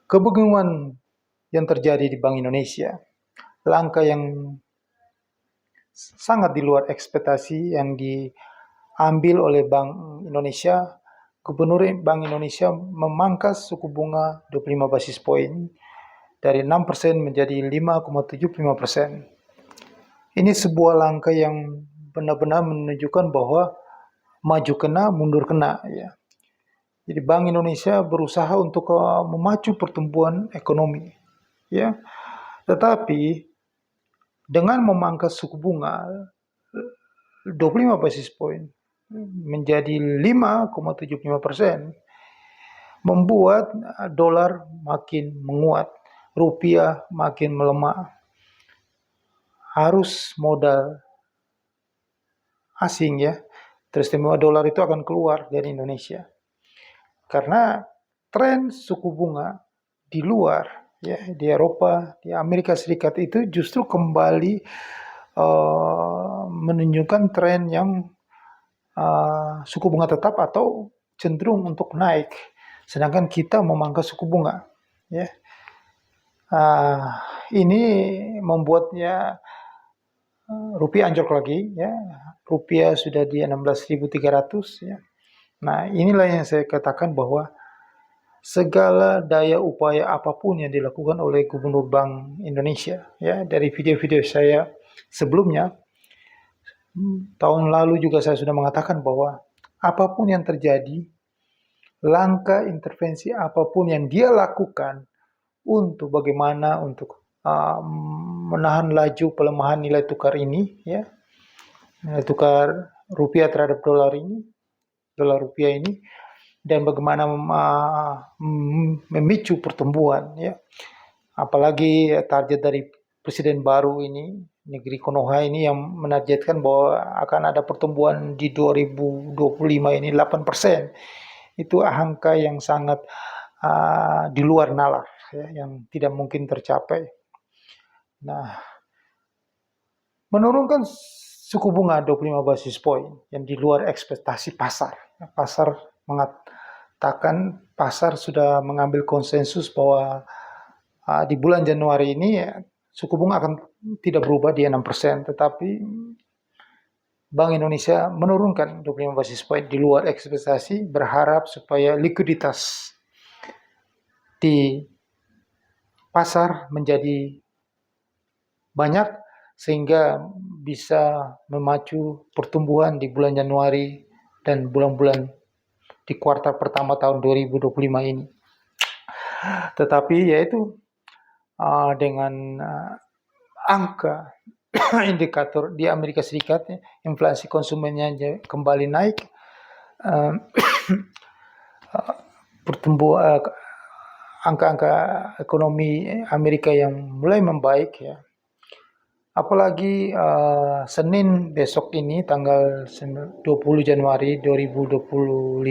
kebingungan yang terjadi di Bank Indonesia, langkah yang sangat di luar ekspektasi yang diambil oleh Bank Indonesia. Gubernur Bank Indonesia memangkas suku bunga 25 basis poin dari 6% menjadi 5,75%. Ini sebuah langkah yang benar-benar menunjukkan bahwa maju kena, mundur kena, ya. Jadi Bank Indonesia berusaha untuk memacu pertumbuhan ekonomi, ya. Tetapi dengan memangkas suku bunga 25 basis point menjadi 5,75%, membuat dolar makin menguat, rupiah makin melemah. Arus modal asing, ya, teristimewa dolar itu akan keluar dari Indonesia. Karena tren suku bunga di luar, ya, di Eropa, di Amerika Serikat itu justru kembali menunjukkan tren yang suku bunga tetap atau cenderung untuk naik, sedangkan kita memangkas suku bunga, ya. Ini membuatnya rupiah anjlok lagi, ya. Rupiah sudah di 16.300, ya. Nah, inilah yang saya katakan bahwa segala daya upaya apapun yang dilakukan oleh Gubernur Bank Indonesia, ya, dari video-video saya sebelumnya, tahun lalu juga saya sudah mengatakan bahwa apapun yang terjadi, langkah intervensi apapun yang dia lakukan untuk bagaimana untuk menahan laju pelemahan nilai tukar ini, ya, nilai tukar rupiah terhadap dolar rupiah ini, dan bagaimana memicu pertumbuhan, ya. Apalagi target dari presiden baru ini, Negeri Konoha ini, yang menargetkan bahwa akan ada pertumbuhan di 2025 ini 8%. Itu angka yang sangat di luar nalar, ya, yang tidak mungkin tercapai. Nah, menurunkan suku bunga 25 basis point yang di luar ekspektasi pasar. Pasar mengatakan, pasar sudah mengambil konsensus bahwa di bulan Januari ini, ya, suku bunga akan tidak berubah di 6%, tetapi Bank Indonesia menurunkan 25 basis point di luar ekspektasi, berharap supaya likuiditas di pasar menjadi banyak sehingga bisa memacu pertumbuhan di bulan Januari dan bulan-bulan di kuartal pertama tahun 2025 ini. Tetapi yaitu dengan angka indikator di Amerika Serikat, inflasi konsumennya kembali naik, pertumbuhan angka-angka ekonomi Amerika yang mulai membaik, ya. Apalagi Senin besok ini tanggal 20 Januari 2025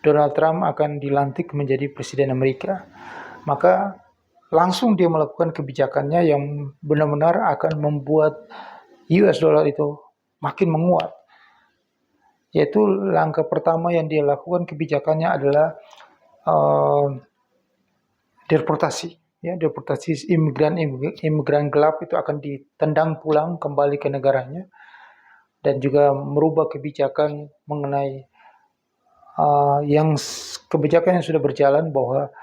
Donald Trump akan dilantik menjadi presiden Amerika. Maka langsung dia melakukan kebijakannya yang benar-benar akan membuat US dollar itu makin menguat. Yaitu langkah pertama yang dia lakukan kebijakannya adalah deportasi. Ya, deportasi imigran gelap itu akan ditendang pulang kembali ke negaranya, dan juga merubah kebijakan mengenai kebijakan yang sudah berjalan bahwa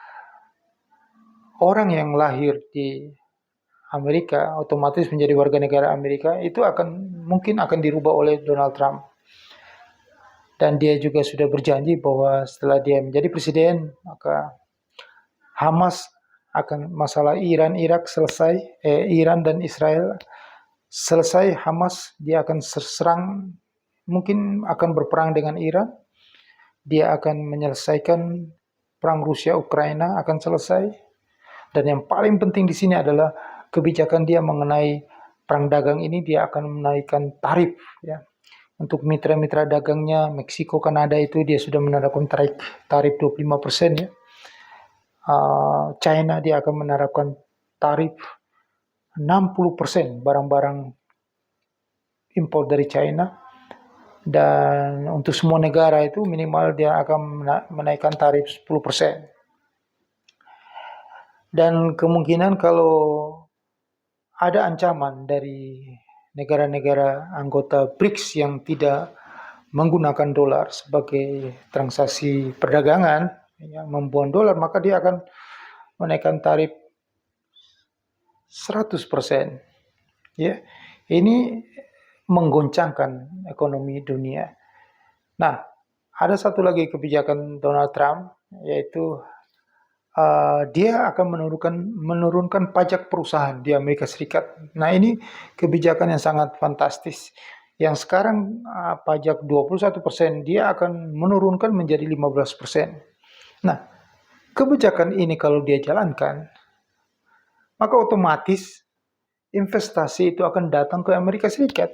orang yang lahir di Amerika otomatis menjadi warga negara Amerika, itu mungkin akan dirubah oleh Donald Trump. Dan dia juga sudah berjanji bahwa setelah dia menjadi presiden, maka Hamas akan masalah Iran Irak selesai, Iran dan Israel selesai. Hamas dia akan serang, mungkin akan berperang dengan Iran. Dia akan menyelesaikan perang Rusia Ukraina akan selesai. Dan yang paling penting di sini adalah kebijakan dia mengenai perang dagang ini, dia akan menaikkan tarif, ya. Untuk mitra-mitra dagangnya Meksiko, Kanada itu dia sudah menerapkan tarif 25%, ya. China dia akan menerapkan tarif 60% barang-barang impor dari China, dan untuk semua negara itu minimal dia akan menaikkan tarif 10%. Dan kemungkinan kalau ada ancaman dari negara-negara anggota BRICS yang tidak menggunakan dolar sebagai transaksi perdagangan, yang membuang dolar, maka dia akan menaikkan tarif 100%. Ya, ini menggoncangkan ekonomi dunia. Nah, ada satu lagi kebijakan Donald Trump, yaitu dia akan menurunkan pajak perusahaan di Amerika Serikat. Nah, ini kebijakan yang sangat fantastis. Yang sekarang pajak 21%, dia akan menurunkan menjadi 15%. Nah, kebijakan ini kalau dia jalankan, maka otomatis investasi itu akan datang ke Amerika Serikat.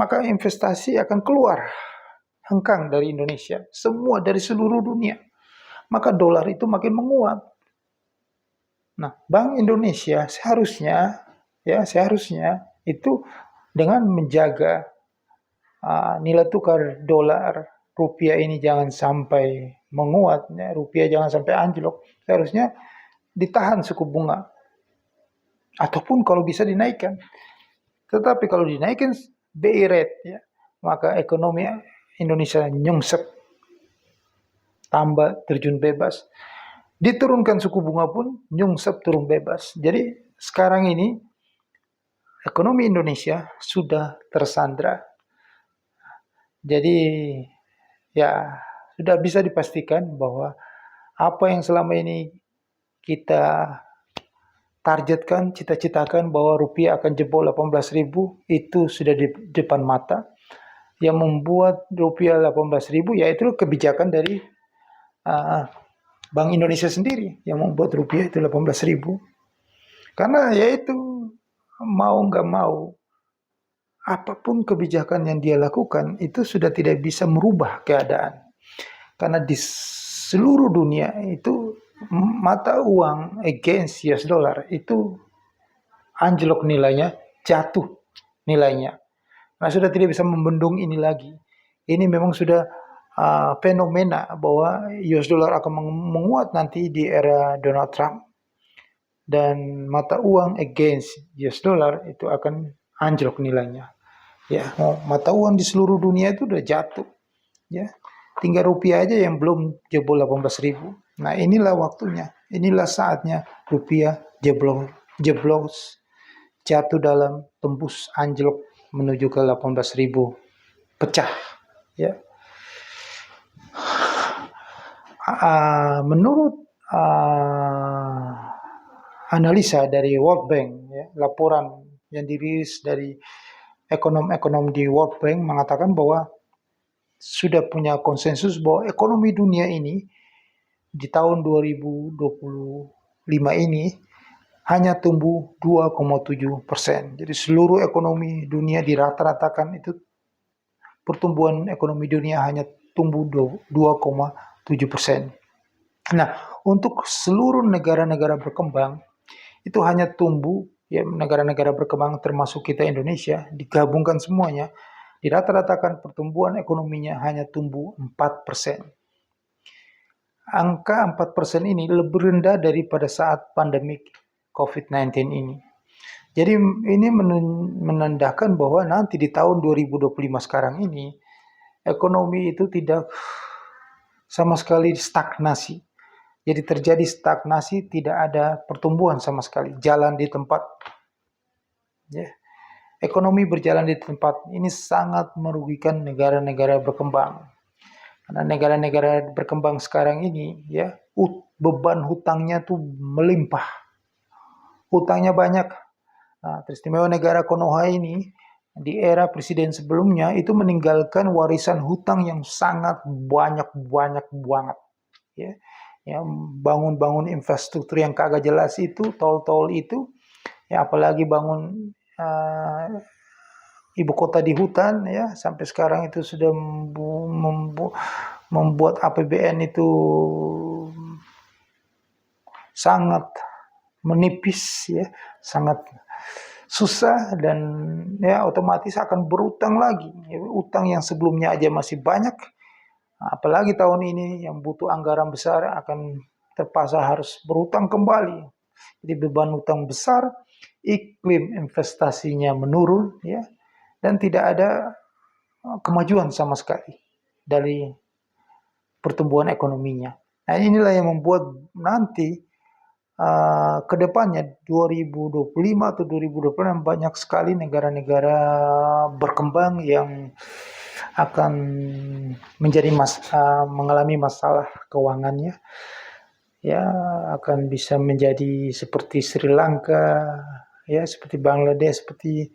Maka investasi akan keluar hengkang dari Indonesia, semua dari seluruh dunia. Maka dolar itu makin menguat. Nah, Bank Indonesia seharusnya itu dengan menjaga nilai tukar dolar rupiah ini jangan sampai menguat, ya, rupiah jangan sampai anjlok. Seharusnya ditahan suku bunga ataupun kalau bisa dinaikkan. Tetapi kalau dinaikkan BI rate, ya, maka ekonomi Indonesia nyungsep, tambah terjun bebas. Diturunkan suku bunga pun nyungsep turun bebas. Jadi sekarang ini ekonomi Indonesia sudah tersandra. Jadi ya sudah bisa dipastikan bahwa apa yang selama ini kita targetkan, cita-citakan bahwa rupiah akan jebol 18.000 itu sudah di depan mata. Yang membuat rupiah 18.000 yaitu kebijakan dari Bank Indonesia sendiri yang membuat rupiah itu 18.000. Karena yaitu mau nggak mau, apapun kebijakan yang dia lakukan itu sudah tidak bisa merubah keadaan. Karena di seluruh dunia itu mata uang against US dollar itu anjlok nilainya, jatuh nilainya. Nah, sudah tidak bisa membendung ini lagi. Ini memang sudah fenomena bahwa US dollar akan menguat nanti di era Donald Trump. Dan mata uang against US dollar itu akan anjlok nilainya. Ya, mata uang di seluruh dunia itu udah jatuh. Ya, tinggal rupiah aja yang belum jebol 18.000. Nah, inilah waktunya, inilah saatnya rupiah jeblos, jatuh dalam tembus anjlok menuju ke 18.000, pecah. Ya, menurut analisa dari World Bank, ya, laporan yang dirilis dari ekonom-ekonom di World Bank mengatakan bahwa sudah punya konsensus bahwa ekonomi dunia ini di tahun 2025 ini hanya tumbuh 2,7%. Jadi seluruh ekonomi dunia dirata-ratakan itu pertumbuhan ekonomi dunia hanya tumbuh 2,7%. Nah, untuk seluruh negara-negara berkembang itu hanya tumbuh, ya, negara-negara berkembang termasuk kita Indonesia digabungkan semuanya dirata-ratakan pertumbuhan ekonominya hanya tumbuh 4%. Angka 4% ini lebih rendah daripada saat pandemik COVID-19 ini. Jadi ini menandakan bahwa nanti di tahun 2025 sekarang ini ekonomi itu tidak sama sekali stagnasi. Jadi terjadi stagnasi, tidak ada pertumbuhan sama sekali, jalan di tempat. Ya. Ekonomi berjalan di tempat ini sangat merugikan negara-negara berkembang. Karena negara-negara berkembang sekarang ini, ya, beban hutangnya tuh melimpah. Hutangnya banyak. Nah, teristimewa negara Konoha ini di era presiden sebelumnya itu meninggalkan warisan hutang yang sangat banyak banget. Ya, yang bangun-bangun infrastruktur yang kagak jelas itu, tol-tol itu, ya, apalagi bangun ibu kota di hutan, ya, sampai sekarang itu sudah membuat APBN itu sangat menipis, ya, sangat susah, dan ya otomatis akan berutang lagi. Ya, utang yang sebelumnya aja masih banyak, apalagi tahun ini yang butuh anggaran besar akan terpaksa harus berutang kembali. Jadi beban utang besar, iklim investasinya menurun, ya, dan tidak ada kemajuan sama sekali dari pertumbuhan ekonominya. Nah, inilah yang membuat nanti ke depannya 2025 atau 2026 banyak sekali negara-negara berkembang yang akan mengalami masalah keuangannya, ya, akan bisa menjadi seperti Sri Lanka, ya, seperti Bangladesh, seperti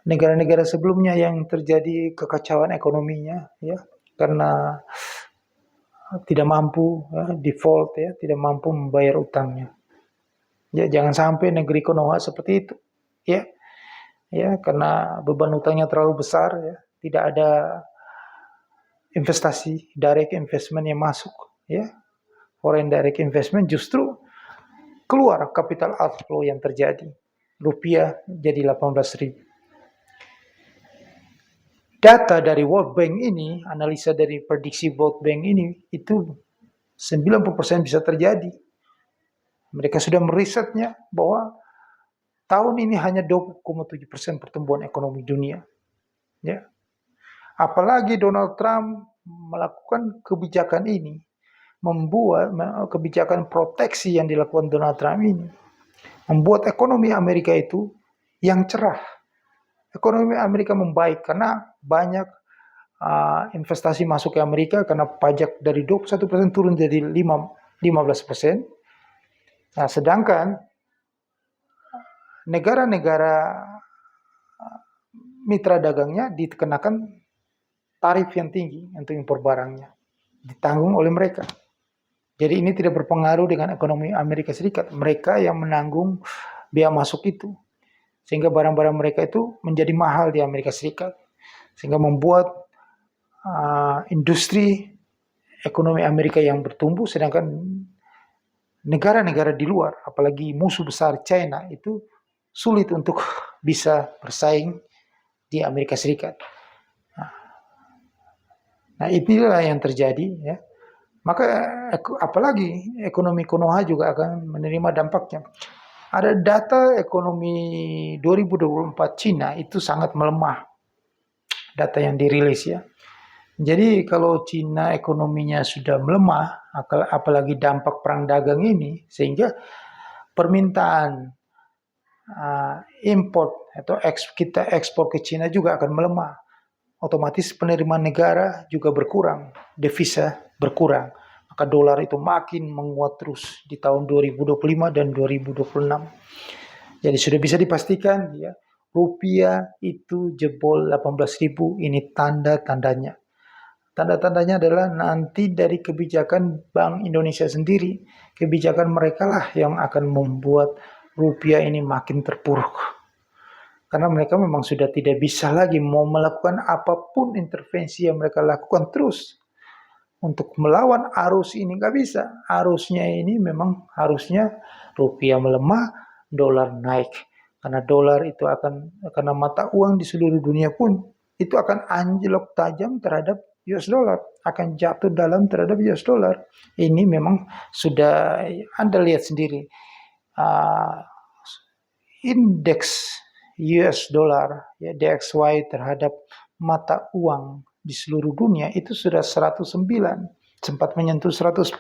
negara-negara sebelumnya yang terjadi kekacauan ekonominya, ya, karena tidak mampu, ya, default, ya, tidak mampu membayar utangnya. Ya, jangan sampai negeri Konoha seperti itu, ya, ya, karena beban utangnya terlalu besar, ya, tidak ada investasi, direct investment yang masuk, ya, foreign direct investment, justru keluar capital outflow yang terjadi. Rupiah jadi 18.000. Data dari World Bank ini, analisa dari prediksi World Bank ini, itu 90% bisa terjadi. Mereka sudah merisetnya bahwa tahun ini hanya 20,7% pertumbuhan ekonomi dunia. Ya. Apalagi Donald Trump melakukan kebijakan ini, membuat kebijakan proteksi yang dilakukan Donald Trump ini, membuat ekonomi Amerika itu yang cerah. Ekonomi Amerika membaik karena banyak investasi masuk ke Amerika karena pajak dari 21% turun jadi 15%. Nah, sedangkan negara-negara mitra dagangnya dikenakan tarif yang tinggi untuk impor barangnya, ditanggung oleh mereka. Jadi ini tidak berpengaruh dengan ekonomi Amerika Serikat. Mereka yang menanggung biaya masuk itu. Sehingga barang-barang mereka itu menjadi mahal di Amerika Serikat. Sehingga membuat industri ekonomi Amerika yang bertumbuh, sedangkan negara-negara di luar, apalagi musuh besar China, itu sulit untuk bisa bersaing di Amerika Serikat. Nah, inilah yang terjadi, ya. Maka apalagi ekonomi Konoha juga akan menerima dampaknya. Ada data ekonomi 2024 Cina itu sangat melemah. Data yang dirilis, ya. Jadi kalau Cina ekonominya sudah melemah, apalagi dampak perang dagang ini, sehingga permintaan import atau kita ekspor ke Cina juga akan melemah. Otomatis penerimaan negara juga berkurang, devisa berkurang. Maka dolar itu makin menguat terus di tahun 2025 dan 2026. Jadi sudah bisa dipastikan, ya, rupiah itu jebol 18.000, ini tanda-tandanya. Tanda-tandanya adalah nanti dari kebijakan Bank Indonesia sendiri, kebijakan mereka lah yang akan membuat rupiah ini makin terpuruk. Karena mereka memang sudah tidak bisa lagi mau melakukan apapun intervensi yang mereka lakukan terus. Untuk melawan arus ini nggak bisa. Arusnya ini memang harusnya rupiah melemah, dolar naik. Karena dolar itu karena mata uang di seluruh dunia pun, itu akan anjlok tajam terhadap US dollar. Akan jatuh dalam terhadap US dollar. Ini memang sudah Anda lihat sendiri. Indeks US dollar, ya, DXY terhadap mata uang di seluruh dunia itu sudah 109, sempat menyentuh 110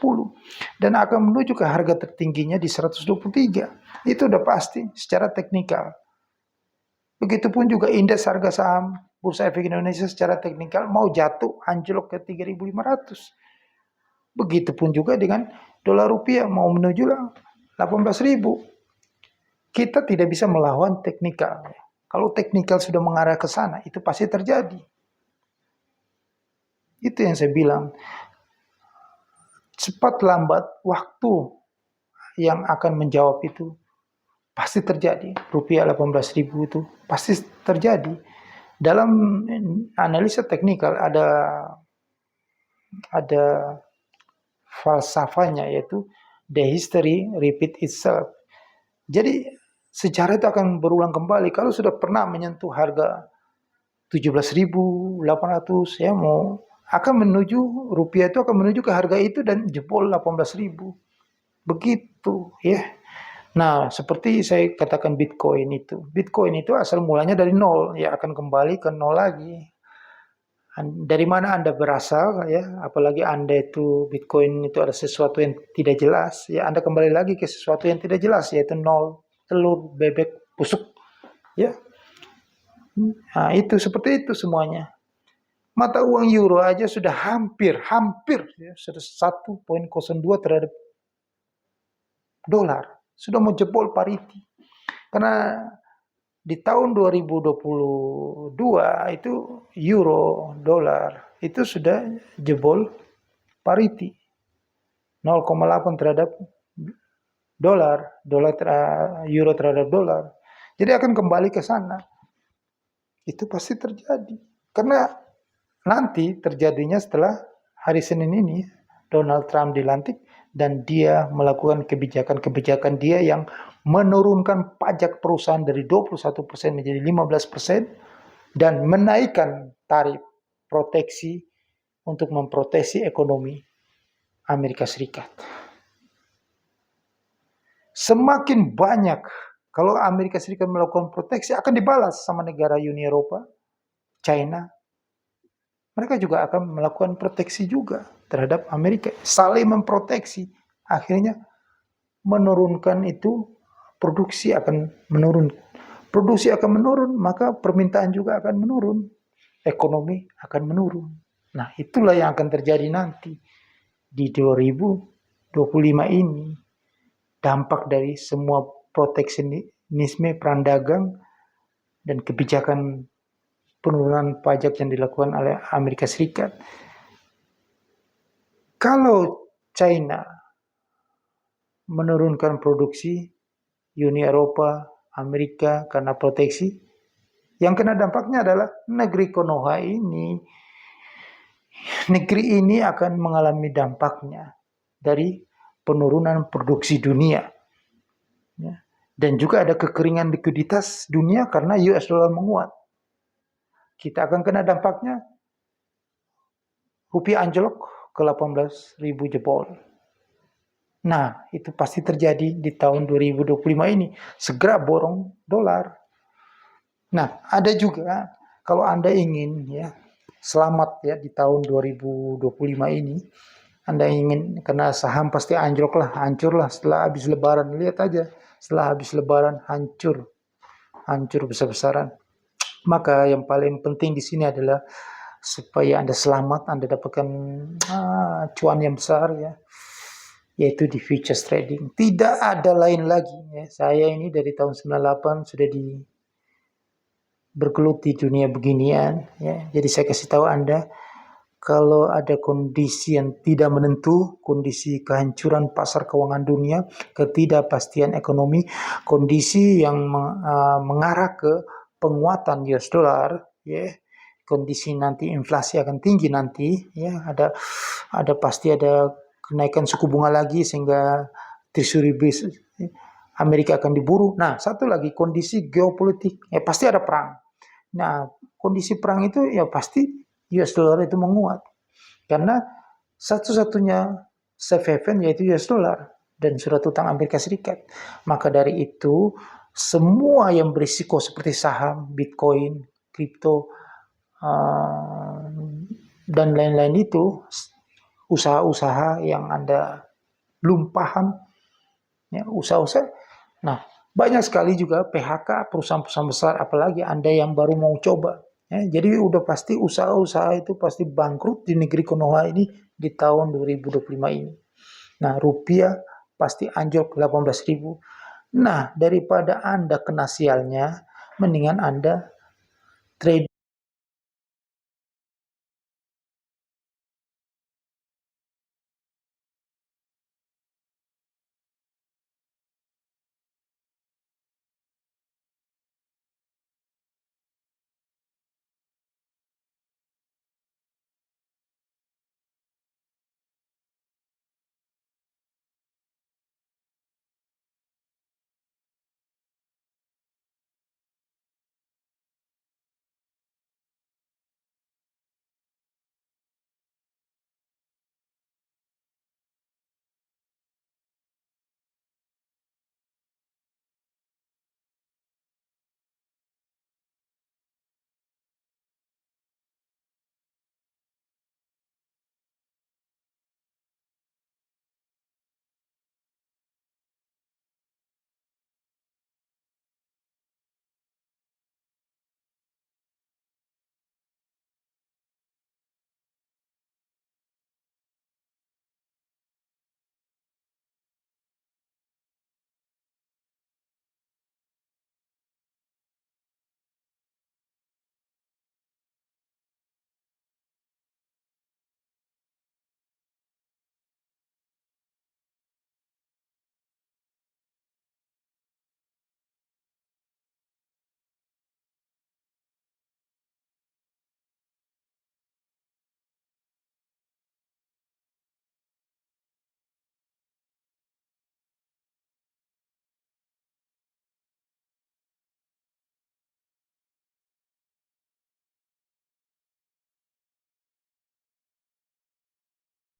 dan akan menuju ke harga tertingginya di 123. Itu udah pasti secara teknikal. Begitupun juga indeks harga saham Bursa Efek Indonesia secara teknikal mau jatuh anjlok ke 3.500. Begitupun juga dengan dolar rupiah mau menuju 18.000. Kita tidak bisa melawan teknikal. Kalau teknikal sudah mengarah ke sana, itu pasti terjadi. Itu yang saya bilang. Cepat lambat, waktu yang akan menjawab itu pasti terjadi. Rupiah 18.000 itu pasti terjadi. Dalam analisa teknikal ada falsafahnya, yaitu the history repeat itself. Jadi sejarah itu akan berulang kembali. Kalau sudah pernah menyentuh harga 17.800, ya, rupiah itu akan menuju ke harga itu dan jebol 18.000. Begitu, ya. Nah, seperti saya katakan Bitcoin itu. Bitcoin itu asal mulanya dari nol, ya akan kembali ke nol lagi. Dari mana Anda berasal, ya, apalagi Anda itu Bitcoin itu ada sesuatu yang tidak jelas, ya Anda kembali lagi ke sesuatu yang tidak jelas, yaitu nol, telur, bebek, busuk, ya. Nah, itu seperti itu semuanya. Mata uang euro aja sudah hampir ya, sudah 1,02 terhadap dolar. Sudah mau jebol parity. Karena di tahun 2022 itu euro dolar itu sudah jebol parity 0,8 terhadap euro terhadap dolar. Jadi akan kembali ke sana. Itu pasti terjadi. Karena nanti terjadinya setelah hari Senin ini Donald Trump dilantik dan dia melakukan kebijakan-kebijakan dia yang menurunkan pajak perusahaan dari 21% menjadi 15% dan menaikkan tarif proteksi untuk memproteksi ekonomi Amerika Serikat. Semakin banyak kalau Amerika Serikat melakukan proteksi akan dibalas sama negara Uni Eropa, China. Mereka juga akan melakukan proteksi juga terhadap Amerika, saling memproteksi. Akhirnya menurunkan itu, produksi akan menurun. Produksi akan menurun, maka permintaan juga akan menurun. Ekonomi akan menurun. Nah, itulah yang akan terjadi nanti di 2025 ini. Dampak dari semua proteksionisme perang dagang dan kebijakan penurunan pajak yang dilakukan oleh Amerika Serikat. Kalau China menurunkan produksi, Uni Eropa, Amerika karena proteksi, yang kena dampaknya adalah negeri Konoha ini. Negeri ini akan mengalami dampaknya dari penurunan produksi dunia. Ya. Dan juga ada kekeringan likuiditas dunia karena US dollar menguat. Kita akan kena dampaknya rupiah anjlok ke 18.000 jebol. Nah, itu pasti terjadi di tahun 2025 ini. Segera borong dolar. Nah, ada juga kalau Anda ingin ya selamat ya di tahun 2025 ini, Anda ingin karena saham pasti anjlok lah, hancur lah setelah habis lebaran. Lihat aja, setelah habis lebaran hancur besar-besaran. Maka yang paling penting di sini adalah supaya Anda selamat, Anda dapatkan cuan yang besar ya, yaitu di futures trading. Tidak ada lain lagi ya. Saya ini dari tahun 98 sudah bergelut di dunia beginian ya. Jadi saya kasih tahu Anda, kalau ada kondisi yang tidak menentu, kondisi kehancuran pasar keuangan dunia, ketidakpastian ekonomi, kondisi yang mengarah ke penguatan US dollar, ya, kondisi nanti inflasi akan tinggi nanti, ya, ada pasti ada kenaikan suku bunga lagi sehingga Treasury base Amerika akan diburu. Nah, satu lagi kondisi geopolitik, ya pasti ada perang. Nah, kondisi perang itu ya pasti US dollar itu menguat. Karena satu-satunya safe haven yaitu US dollar dan surat utang Amerika Serikat. Maka dari itu, semua yang berisiko seperti saham, Bitcoin, kripto, dan lain-lain itu, usaha-usaha yang Anda belum paham, ya, usaha-usaha. Nah, banyak sekali juga PHK perusahaan-perusahaan besar, apalagi Anda yang baru mau coba. Ya, jadi udah pasti usaha-usaha itu pasti bangkrut di negeri Konoha ini di tahun 2025 ini. Nah, rupiah pasti anjlok 18.000. Nah, daripada Anda kena sialnya, mendingan Anda trade